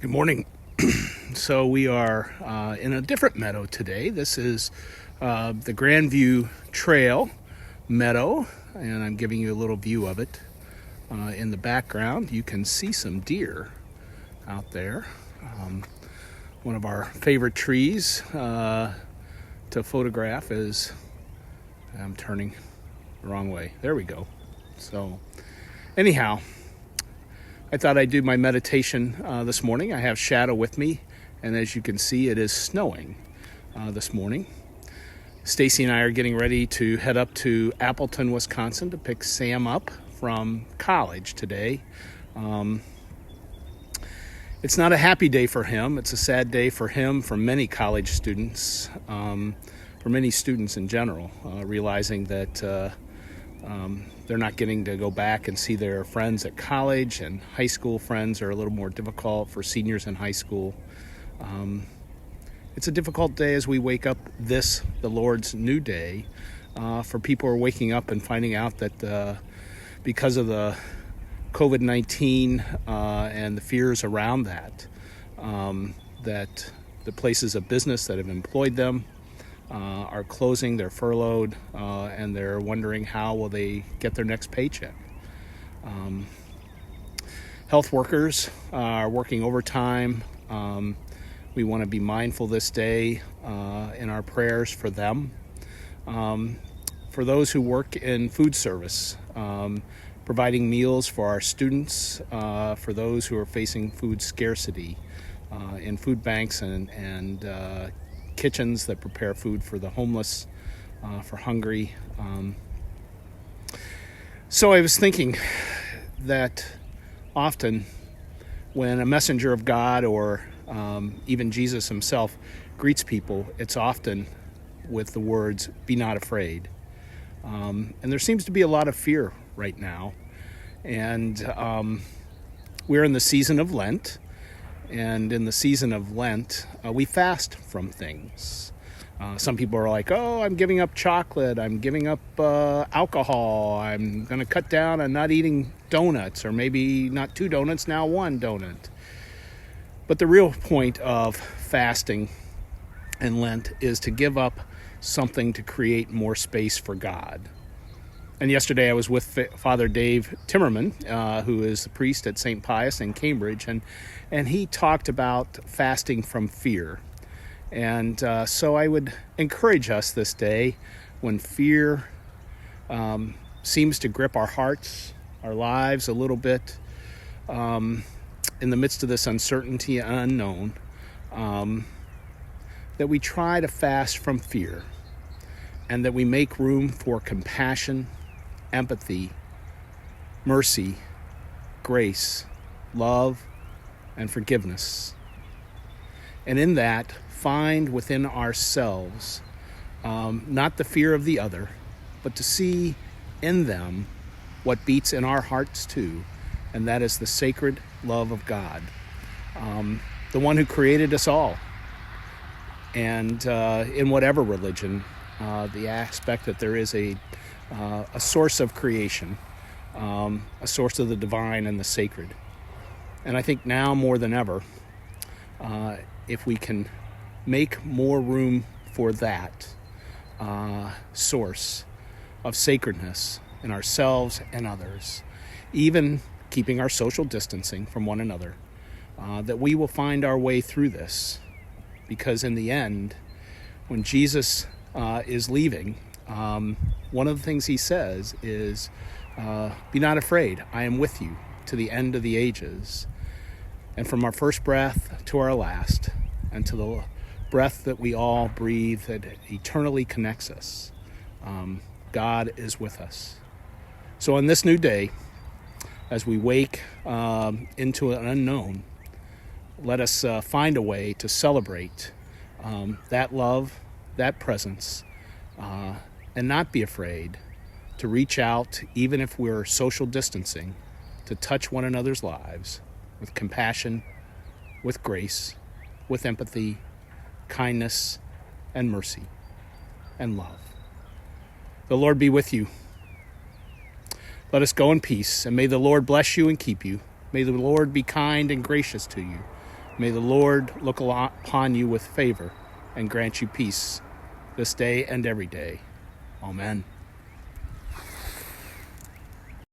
Good morning. So we are in a different meadow today. This is the Grandview Trail meadow, and I'm giving you a little view of it. In the background, you can see some deer out there. One of our favorite trees to photograph is, I'm turning the wrong way. There we go. So anyhow, I thought I'd do my meditation this morning. I have Shadow with me, and as you can see, it is snowing this morning. Stacy and I are getting ready to head up to Appleton, Wisconsin to pick Sam up from college today. It's not a happy day for him. It's a sad day for him, for many college students, for many students in general, realizing that they're not getting to go back and see their friends at college, and high school friends are a little more difficult for seniors in high school. It's a difficult day as we wake up the Lord's new day. For people who are waking up and finding out that because of the COVID-19 and the fears around that, that the places of business that have employed them are closing, they're furloughed, and they're wondering how will they get their next paycheck. Health workers are working overtime. We want to be mindful this day in our prayers for them. For those who work in food service, providing meals for our students, for those who are facing food scarcity in food banks and kitchens that prepare food for the homeless, for hungry. So I was thinking that often when a messenger of God or even Jesus himself greets people, it's often with the words, "Be not afraid." And there seems to be a lot of fear right now. And we're in the season of Lent. And in the season of Lent, we fast from things. Some people are like, oh, I'm giving up chocolate, I'm giving up alcohol, I'm going to cut down on not eating donuts, or maybe not 2 donuts, now 1 donut. But the real point of fasting in Lent is to give up something to create more space for God. And yesterday I was with Father Dave Timmerman, who is the priest at St. Pius in Cambridge, and he talked about fasting from fear. And so I would encourage us this day, when fear seems to grip our hearts, our lives a little bit, in the midst of this uncertainty and unknown, that we try to fast from fear, and that we make room for compassion, empathy, mercy, grace, love, and forgiveness. And in that, find within ourselves not the fear of the other, but to see in them what beats in our hearts too, and that is the sacred love of God, the one who created us all. And in whatever religion, the aspect that there is a source of creation, a source of the divine and the sacred. And I think now more than ever, if we can make more room for that source of sacredness in ourselves and others, even keeping our social distancing from one another, that we will find our way through this. Because in the end, when Jesus is leaving, one of the things he says is, be not afraid, I am with you to the end of the ages. And from our first breath to our last, and to the breath that we all breathe that eternally connects us, God is with us. So on this new day, as we wake into an unknown, let us find a way to celebrate that love, that presence, and not be afraid to reach out, even if we're social distancing, to touch one another's lives with compassion, with grace, with empathy, kindness, and mercy, and love. The Lord be with you. Let us go in peace, and may the Lord bless you and keep you. May the Lord be kind and gracious to you. May the Lord look upon you with favor and grant you peace this day and every day. Amen.